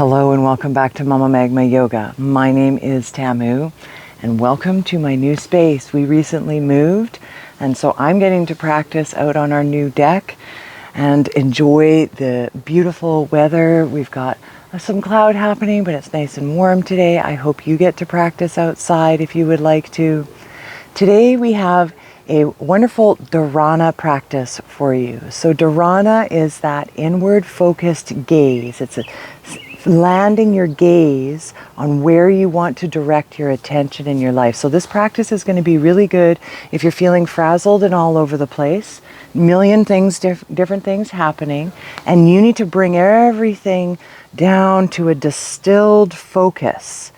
Hello and welcome back to Mumma Magma Yoga. My name is Tamu and welcome to my new space. We recently moved and so I'm getting to practice out on our new deck and enjoy the beautiful weather. We've got some cloud happening, but it's nice and warm today. I hope you get to practice outside if you would like to. Today we have a wonderful Dharana practice for you. So Dharana is that inward focused gaze. It's landing your gaze on where you want to direct your attention in your life. So this practice is going to be really good if you're feeling frazzled and all over the place, million things, different things happening, and you need to bring everything down to a distilled focus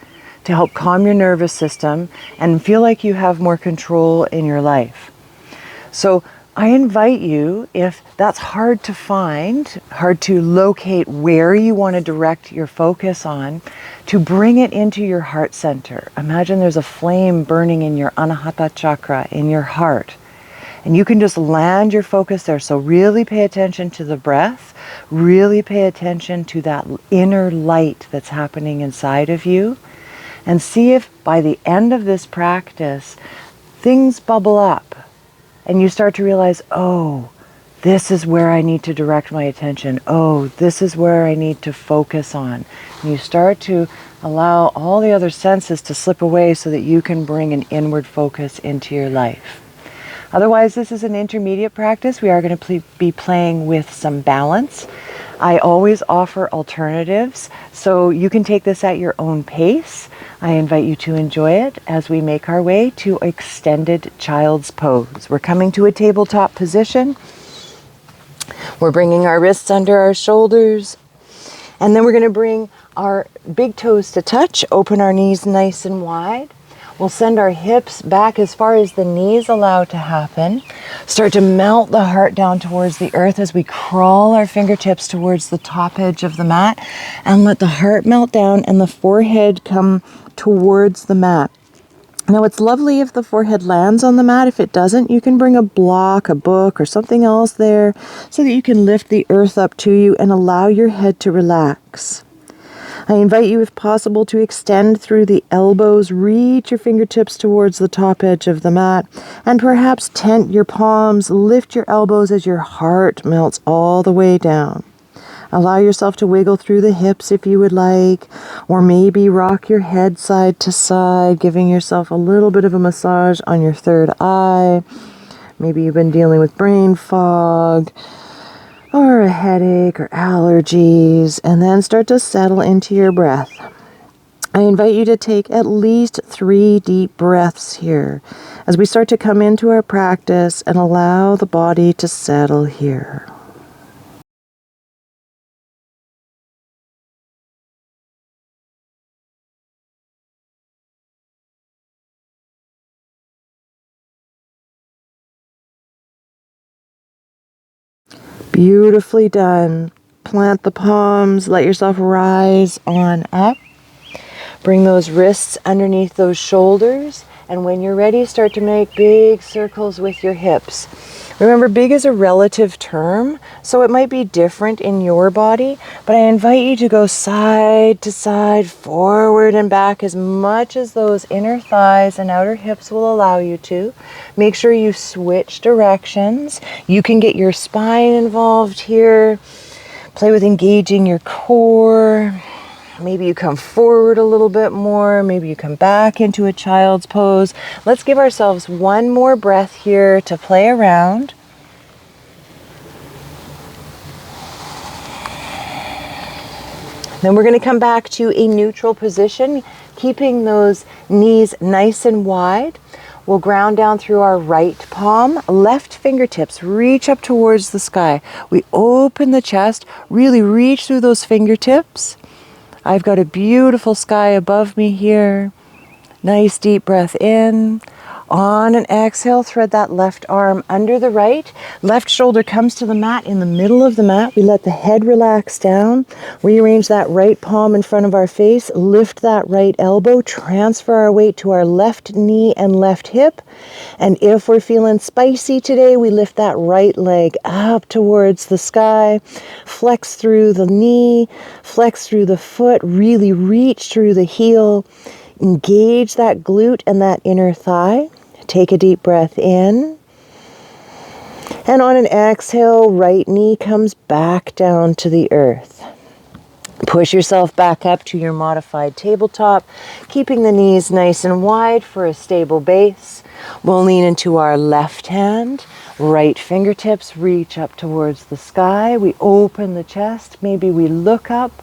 to help calm your nervous system and feel like you have more control in your life. So I invite you, if that's hard to find, hard to locate where you want to direct your focus on, to bring it into your heart center. Imagine there's a flame burning in your anahata chakra, in your heart. And you can just land your focus there. So really pay attention to the breath. Really pay attention to that inner light that's happening inside of you. And see if by the end of this practice, things bubble up. And you start to realize, oh, this is where I need to direct my attention. Oh, this is where I need to focus on. And you start to allow all the other senses to slip away so that you can bring an inward focus into your life. Otherwise, this is an intermediate practice. We are going to be playing with some balance. I always offer alternatives, so you can take this at your own pace. I invite you to enjoy it as we make our way to extended child's pose. We're coming to a tabletop position. We're bringing our wrists under our shoulders, and then we're going to bring our big toes to touch, open our knees nice and wide. We'll send our hips back as far as the knees allow to happen. Start to melt the heart down towards the earth as we crawl our fingertips towards the top edge of the mat, and let the heart melt down and the forehead come towards the mat. Now it's lovely if the forehead lands on the mat. If it doesn't, you can bring a block, a book, or something else there so that you can lift the earth up to you and allow your head to relax. I invite you, if possible, to extend through the elbows, reach your fingertips towards the top edge of the mat, and perhaps tent your palms, lift your elbows as your heart melts all the way down. Allow yourself to wiggle through the hips if you would like, or maybe rock your head side to side, giving yourself a little bit of a massage on your third eye. Maybe you've been dealing with brain fog, or a headache or allergies, and then start to settle into your breath. I invite you to take at least 3 deep breaths here as we start to come into our practice and allow the body to settle here. Beautifully done. Plant the palms, let yourself rise on up. Bring those wrists underneath those shoulders, and when you're ready, start to make big circles with your hips. Remember, big is a relative term, so it might be different in your body, but I invite you to go side to side, forward and back as much as those inner thighs and outer hips will allow you to. Make sure you switch directions. You can get your spine involved here. Play with engaging your core. Maybe you come forward a little bit more. Maybe you come back into a child's pose. Let's give ourselves one more breath here to play around. Then we're going to come back to a neutral position, keeping those knees nice and wide. We'll ground down through our right palm, left fingertips reach up towards the sky. We open the chest, really reach through those fingertips. I've got a beautiful sky above me here. Nice deep breath in. On an exhale, thread that left arm under the right. Left shoulder comes to the mat in the middle of the mat. We let the head relax down. Rearrange that right palm in front of our face. Lift that right elbow. Transfer our weight to our left knee and left hip. And if we're feeling spicy today, we lift that right leg up towards the sky. Flex through the knee. Flex through the foot. Really reach through the heel. Engage that glute and that inner thigh. Take a deep breath in. And on an exhale, right knee comes back down to the earth. Push yourself back up to your modified tabletop, keeping the knees nice and wide for a stable base. We'll lean into our left hand. Right fingertips reach up towards the sky. We open the chest. Maybe we look up.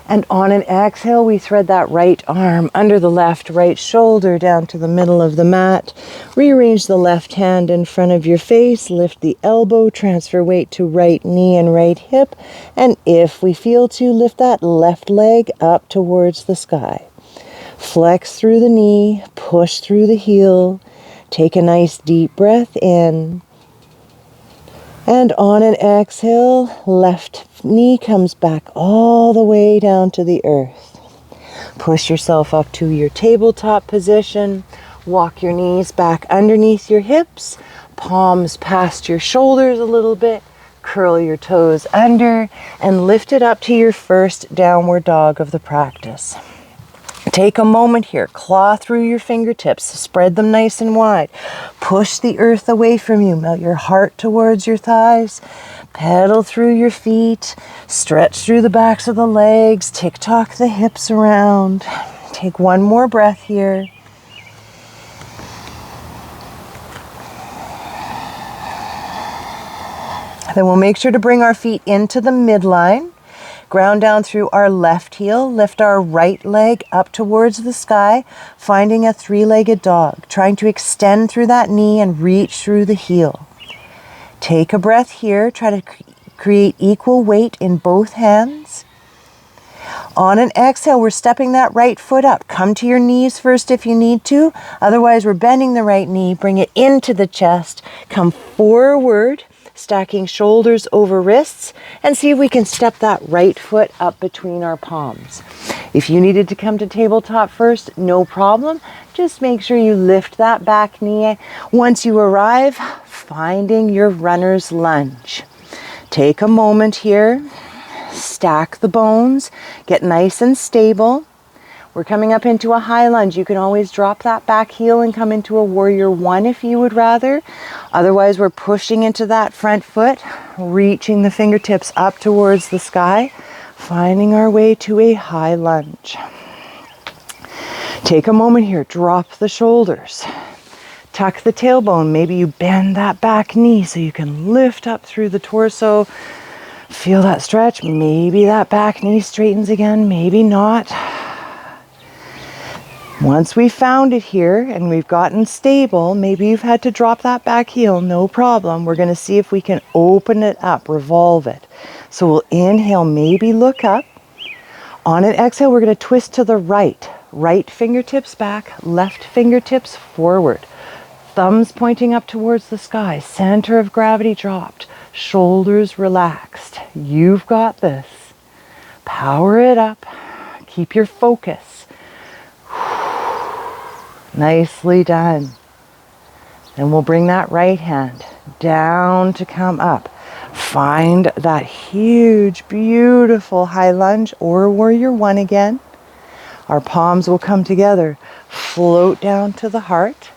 And on an exhale, we thread that right arm under the left, right shoulder down to the middle of the mat. Rearrange the left hand in front of your face. Lift the elbow, transfer weight to right knee and right hip. And if we feel to, lift that left leg up towards the sky. Flex through the knee, push through the heel. Take a nice deep breath in. And on an exhale, left knee comes back all the way down to the earth. Push yourself up to your tabletop position. Walk your knees back underneath your hips. Palms past your shoulders a little bit. Curl your toes under and lift it up to your first downward dog of the practice. Take a moment here, claw through your fingertips, spread them nice and wide. Push the earth away from you, melt your heart towards your thighs. Pedal through your feet, stretch through the backs of the legs, tick-tock the hips around. Take one more breath here. Then we'll make sure to bring our feet into the midline. Ground down through our left heel, lift our right leg up towards the sky, finding a three-legged dog, trying to extend through that knee and reach through the heel. Take a breath here, try to create equal weight in both hands. On an exhale, we're stepping that right foot up. Come to your knees first if you need to, otherwise we're bending the right knee, bring it into the chest, come forward, stacking shoulders over wrists, and see if we can step that right foot up between our palms. If you needed to come to tabletop first, no problem. Just make sure you lift that back knee. Once you arrive, finding your runner's lunge. Take a moment here, stack the bones, get nice and stable. We're coming up into a high lunge. You can always drop that back heel and come into a warrior one if you would rather. Otherwise, we're pushing into that front foot, reaching the fingertips up towards the sky, finding our way to a high lunge. Take a moment here, drop the shoulders. Tuck the tailbone. Maybe you bend that back knee so you can lift up through the torso. Feel that stretch. Maybe that back knee straightens again, maybe not. Once we've found it here and we've gotten stable, maybe you've had to drop that back heel, no problem. We're going to see if we can open it up, revolve it. So we'll inhale, maybe look up. On an exhale, we're going to twist to the right. Right fingertips back, left fingertips forward. Thumbs pointing up towards the sky, center of gravity dropped, shoulders relaxed. You've got this. Power it up. Keep your focus. Nicely done. Then we'll bring that right hand down to come up. Find that huge, beautiful high lunge or warrior one again. Our palms will come together, float down to the heart,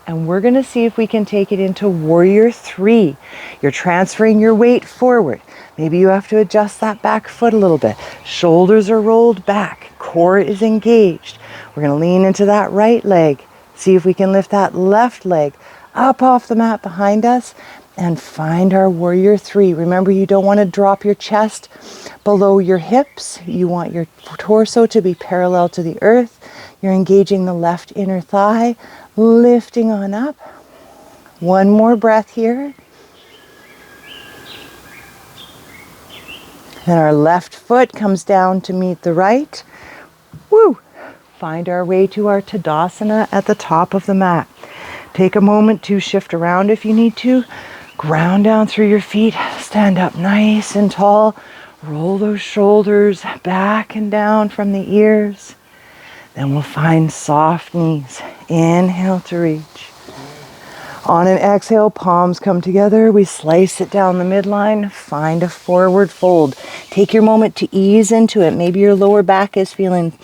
and we're going to see if we can take it into warrior three. You're transferring your weight forward. Maybe you have to adjust that back foot a little bit. Shoulders are rolled back. Core is engaged. We're going to lean into that right leg. See if we can lift that left leg up off the mat behind us and find our warrior three. Remember, you don't want to drop your chest below your hips. You want your torso to be parallel to the earth. You're engaging the left inner thigh, lifting on up. One more breath here. Then our left foot comes down to meet the right. Woo! Find our way to our Tadasana at the top of the mat. Take a moment to shift around if you need to. Ground down through your feet. Stand up nice and tall. Roll those shoulders back and down from the ears. Then we'll find soft knees. Inhale to reach. On an exhale, palms come together. We slice it down the midline. Find a forward fold. Take your moment to ease into it. Maybe your lower back is feeling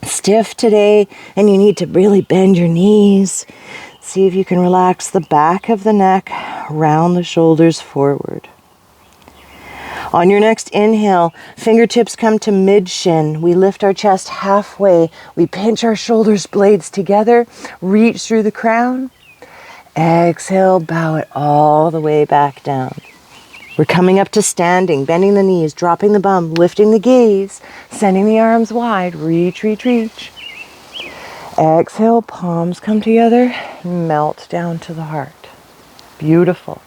stiff today and you need to really bend your knees. See if you can relax the back of the neck, round the shoulders forward. On your next inhale, fingertips come to mid-shin. We lift our chest halfway. We pinch our shoulders blades together. Reach through the crown. Exhale, bow it all the way back down. We're coming up to standing, bending the knees, dropping the bum, lifting the gaze, sending the arms wide. Reach, reach, reach. Exhale, palms come together, melt down to the heart. Beautiful.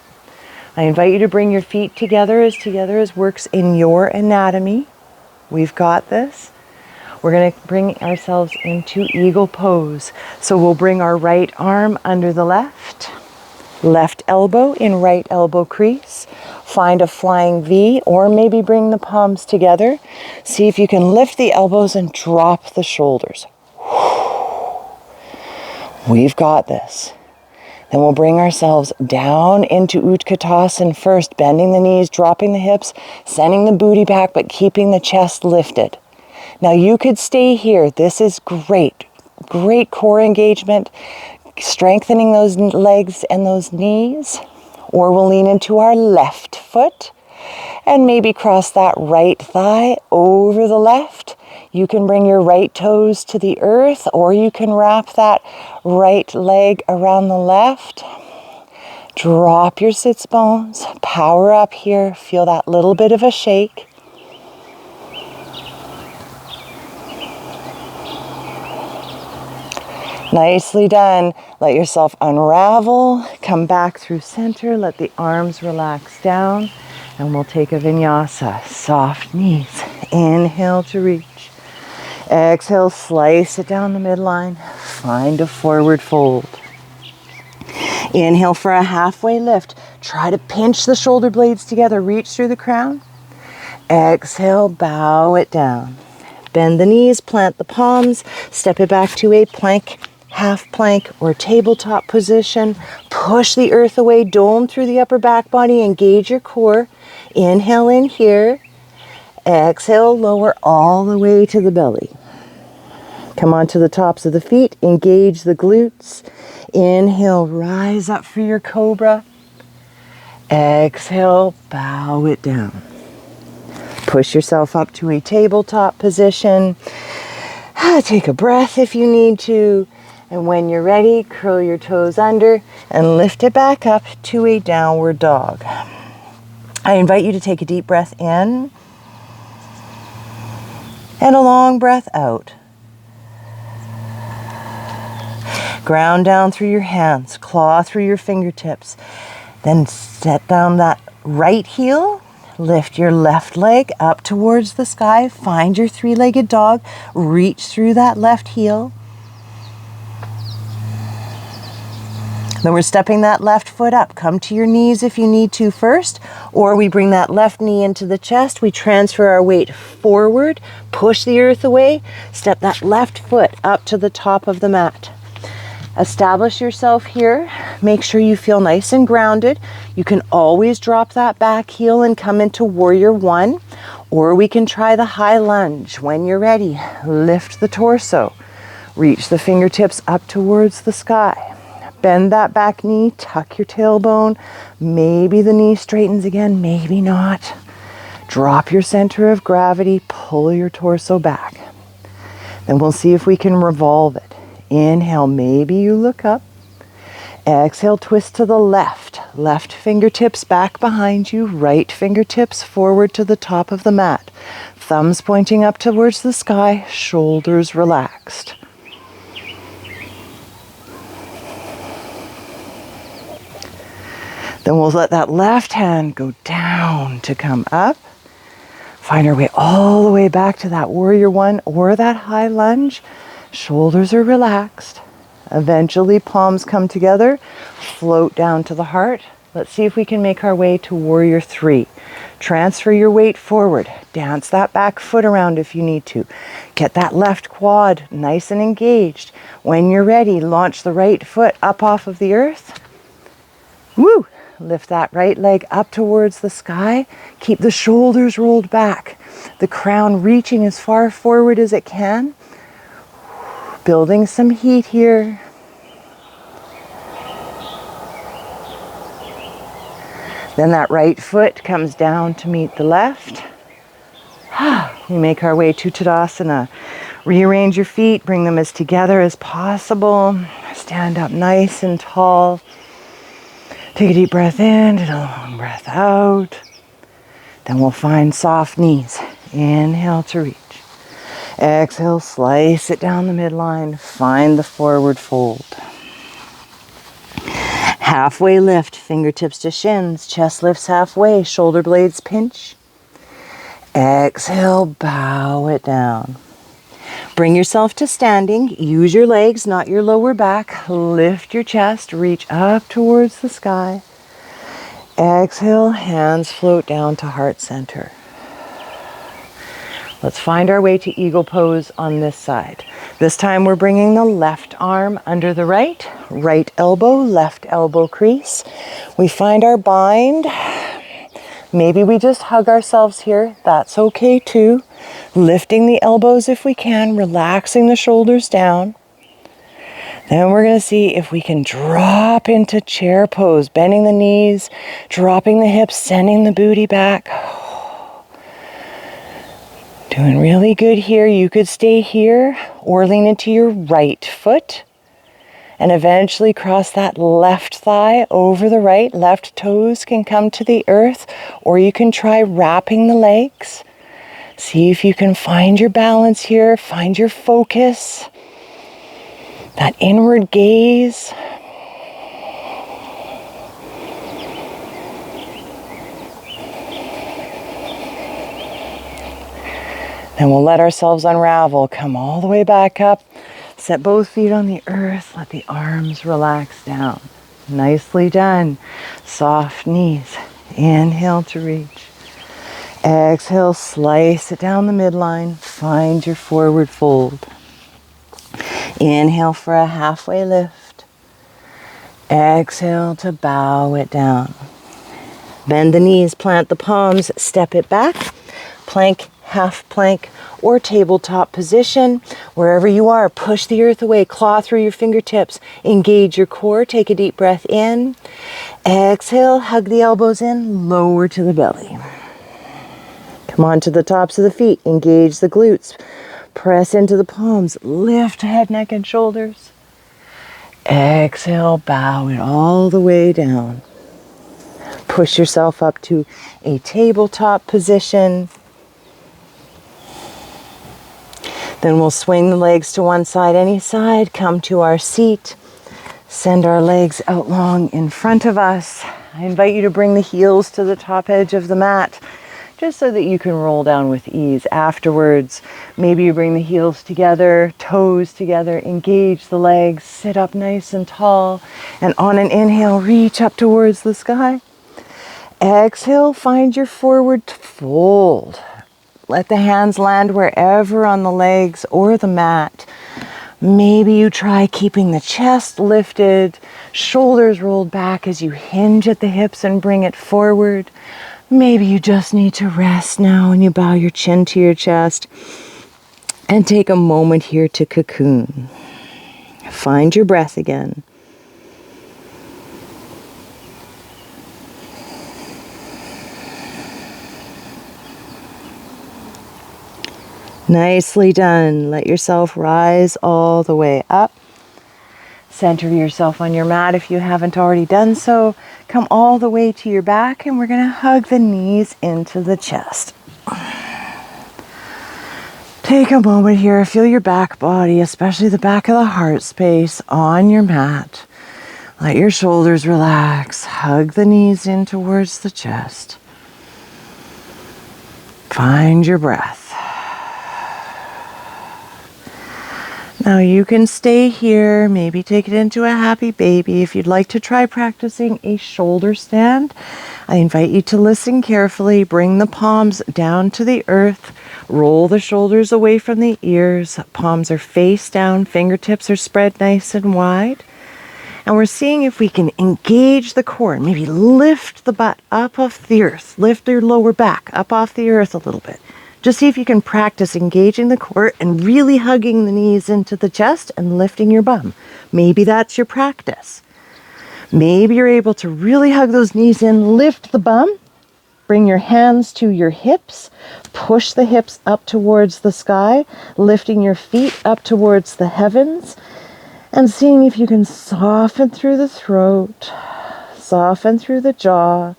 I invite you to bring your feet together as works in your anatomy. We've got this. We're going to bring ourselves into eagle pose. So we'll bring our right arm under the left elbow in right elbow crease. Find a flying V or maybe bring the palms together. See if you can lift the elbows and drop the shoulders. We've got this. Then we'll bring ourselves down into Utkatasana first, bending the knees, dropping the hips, sending the booty back, but keeping the chest lifted. Now you could stay here. This is great. Great core engagement, strengthening those legs and those knees. Or we'll lean into our left foot and maybe cross that right thigh over the left. You can bring your right toes to the earth, or you can wrap that right leg around the left. Drop your sits bones, power up here, feel that little bit of a shake. Nicely done. Let yourself unravel, come back through center, let the arms relax down, and we'll take a vinyasa. Soft knees. Inhale to reach. Exhale, slice it down the midline. Find a forward fold. Inhale for a halfway lift. Try to pinch the shoulder blades together. Reach through the crown. Exhale, bow it down. Bend the knees, plant the palms, step it back to a plank, half plank, or tabletop position. Push the earth away, dome through the upper back body, engage your core. Inhale in here. Exhale, lower all the way to the belly. Come onto the tops of the feet, engage the glutes. Inhale, rise up for your cobra. Exhale, bow it down. Push yourself up to a tabletop position. Take a breath if you need to. And when you're ready, curl your toes under and lift it back up to a downward dog. I invite you to take a deep breath in and a long breath out. Ground down through your hands, claw through your fingertips. Then set down that right heel. Lift your left leg up towards the sky. Find your three-legged dog. Reach through that left heel. Then we're stepping that left foot up. Come to your knees if you need to first, or we bring that left knee into the chest. We transfer our weight forward, push the earth away, step that left foot up to the top of the mat. Establish yourself here. Make sure you feel nice and grounded. You can always drop that back heel and come into warrior one, or we can try the high lunge. When you're ready, lift the torso. Reach the fingertips up towards the sky. Bend that back knee, tuck your tailbone. Maybe the knee straightens again, maybe not. Drop your center of gravity, pull your torso back. Then we'll see if we can revolve it. Inhale, maybe you look up. Exhale, twist to the left. Left fingertips back behind you, right fingertips forward to the top of the mat. Thumbs pointing up towards the sky, shoulders relaxed. Then we'll let that left hand go down to come up. Find our way all the way back to that warrior one or that high lunge. Shoulders are relaxed. Eventually, palms come together, float down to the heart. Let's see if we can make our way to Warrior 3. Transfer your weight forward. Dance that back foot around if you need to. Get that left quad nice and engaged. When you're ready, launch the right foot up off of the earth. Woo! Lift that right leg up towards the sky. Keep the shoulders rolled back. The crown reaching as far forward as it can. Building some heat here. Then that right foot comes down to meet the left. We make our way to Tadasana. Rearrange your feet, bring them as together as possible. Stand up nice and tall. Take a deep breath in and a long breath out. Then we'll find soft knees. Inhale to reach. Exhale, slice it down the midline. Find the forward fold. Halfway lift, fingertips to shins, chest lifts halfway, shoulder blades pinch. Exhale, bow it down. Bring yourself to standing. Use your legs, not your lower back. Lift your chest, reach up towards the sky. Exhale, hands float down to heart center. Let's find our way to eagle pose on this side. This time we're bringing the left arm under the right elbow, left elbow crease. We find our bind. Maybe we just hug ourselves here. That's okay too. Lifting the elbows if we can, relaxing the shoulders down. Then we're going to see if we can drop into chair pose, bending the knees, dropping the hips, sending the booty back. Doing really good here. You could stay here or lean into your right foot and eventually cross that left thigh over the right. Left toes can come to the earth, or you can try wrapping the legs. See if you can find your balance here, find your focus, that inward gaze. Then we'll let ourselves unravel, come all the way back up, set both feet on the earth, let the arms relax down. Nicely done. Soft knees. Inhale to reach. Exhale, slice it down the midline, find your forward fold. Inhale for a halfway lift. Exhale to bow it down. Bend the knees, plant the palms, step it back. Plank, half plank, or tabletop position. Wherever you are, push the earth away, claw through your fingertips, engage your core, take a deep breath in. Exhale, hug the elbows in, lower to the belly. Come on to the tops of the feet, engage the glutes, press into the palms, lift head, neck, and shoulders. Exhale, bow it all the way down. Push yourself up to a tabletop position. Then we'll swing the legs to one side, any side, come to our seat, send our legs out long in front of us. I invite you to bring the heels to the top edge of the mat, just so that you can roll down with ease afterwards. Maybe you bring the heels together, toes together, engage the legs, sit up nice and tall, and on an inhale, reach up towards the sky. Exhale, find your forward fold. Let the hands land wherever on the legs or the mat. Maybe you try keeping the chest lifted, shoulders rolled back as you hinge at the hips and bring it forward. Maybe you just need to rest now and you bow your chin to your chest and take a moment here to cocoon. Find your breath again. Nicely done. Let yourself rise all the way up. Center yourself on your mat if you haven't already done so. Come all the way to your back and we're going to hug the knees into the chest. Take a moment here. Feel your back body, especially the back of the heart space on your mat. Let your shoulders relax. Hug the knees in towards the chest. Find your breath. Now you can stay here, maybe take it into a happy baby. If you'd like to try practicing a shoulder stand, I invite you to listen carefully. Bring the palms down to the earth. Roll the shoulders away from the ears. Palms are face down. Fingertips are spread nice and wide. And we're seeing if we can engage the core. Maybe lift the butt up off the earth. Lift your lower back up off the earth a little bit. Just see if you can practice engaging the core and really hugging the knees into the chest and lifting your bum. Maybe that's your practice. Maybe you're able to really hug those knees in, lift the bum, bring your hands to your hips, push the hips up towards the sky, lifting your feet up towards the heavens, and seeing if you can soften through the throat, soften through the jaw,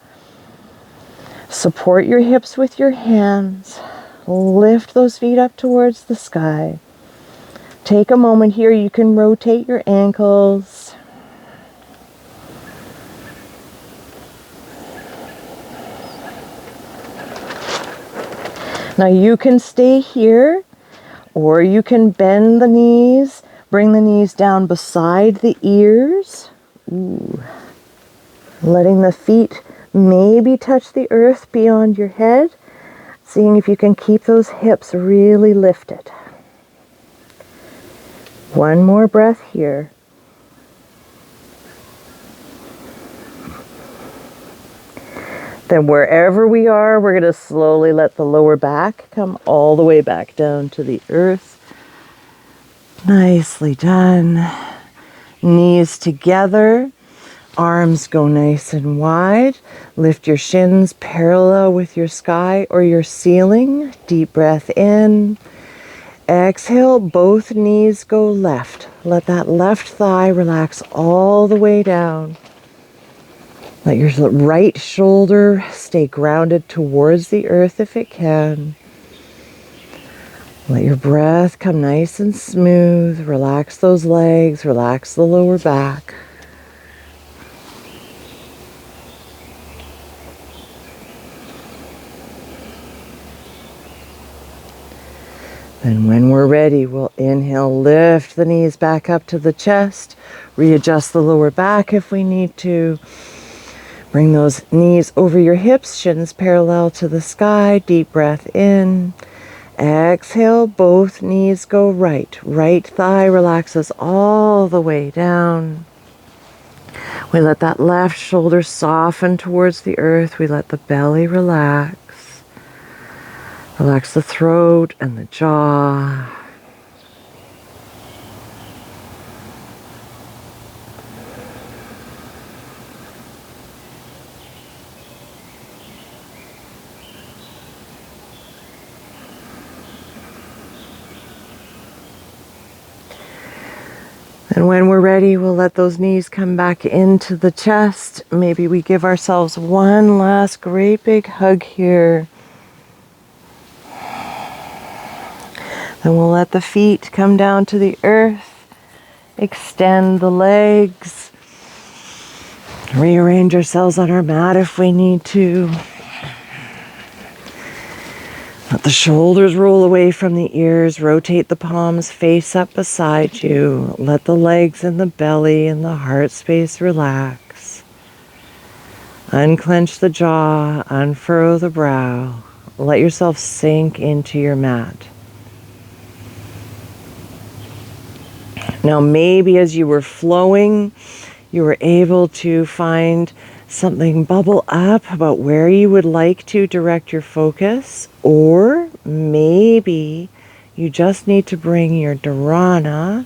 support your hips with your hands. Lift those feet up towards the sky. Take a moment here. You can rotate your ankles. Now you can stay here, or you can bend the knees, bring the knees down beside the ears. Ooh. Letting the feet maybe touch the earth beyond your head. Seeing if you can keep those hips really lifted. One more breath here. Then wherever we are, we're going to slowly let the lower back come all the way back down to the earth. Nicely done. Knees together. Arms go nice and wide. Lift your shins parallel with your sky or your ceiling. Deep breath in. Exhale, both knees go left. Let that left thigh relax all the way down. Let your right shoulder stay grounded towards the earth if it can. Let your breath come nice and smooth. Relax those legs, relax the lower back. And when we're ready, we'll inhale, lift the knees back up to the chest, readjust the lower back if we need to. Bring those knees over your hips, shins parallel to the sky, deep breath in. Exhale, both knees go right. Right thigh relaxes all the way down. We let that left shoulder soften towards the earth. We let the belly relax. Relax the throat and the jaw. And when we're ready, we'll let those knees come back into the chest. Maybe we give ourselves one last great big hug here. Then we'll let the feet come down to the earth, extend the legs, rearrange ourselves on our mat if we need to. Let the shoulders roll away from the ears, rotate the palms face up beside you. Let the legs and the belly and the heart space relax. Unclench the jaw, unfurrow the brow. Let yourself sink into your mat. Now maybe as you were flowing, you were able to find something bubble up about where you would like to direct your focus, or maybe you just need to bring your dharana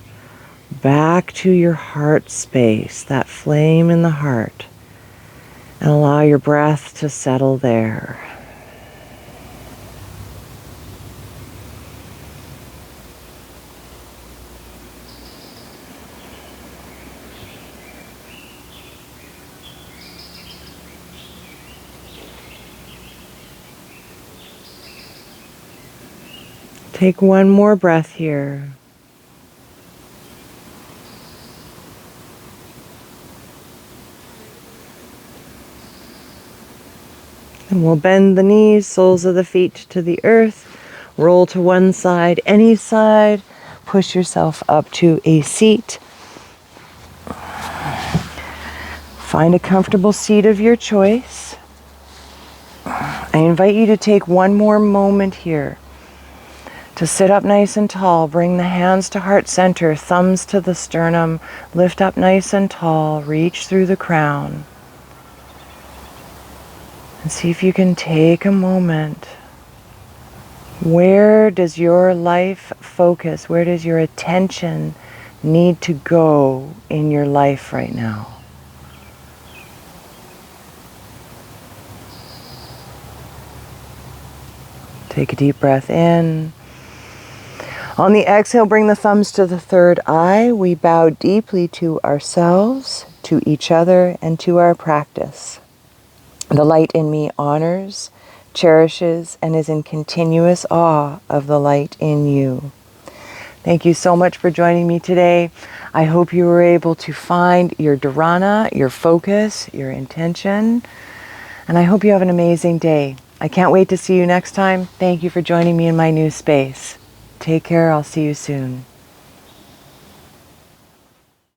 back to your heart space, that flame in the heart, and allow your breath to settle there. Take one more breath here. And we'll bend the knees, soles of the feet to the earth. Roll to one side, any side. push yourself up to a seat. Find a comfortable seat of your choice. I invite you to take one more moment here to sit up nice and tall. Bring the hands to heart center, thumbs to the sternum. Lift up nice and tall. Reach through the crown. And see if you can take a moment. Where does your life focus? Where does your attention need to go in your life right now? Take a deep breath in. On the exhale, bring the thumbs to the third eye. We bow deeply to ourselves, to each other, and to our practice. The light in me honors, cherishes, and is in continuous awe of the light in you. Thank you so much for joining me today. I hope you were able to find your dharana, your focus, your intention, and I hope you have an amazing day. I can't wait to see you next time. Thank you for joining me in my new space. Take care. I'll see you soon.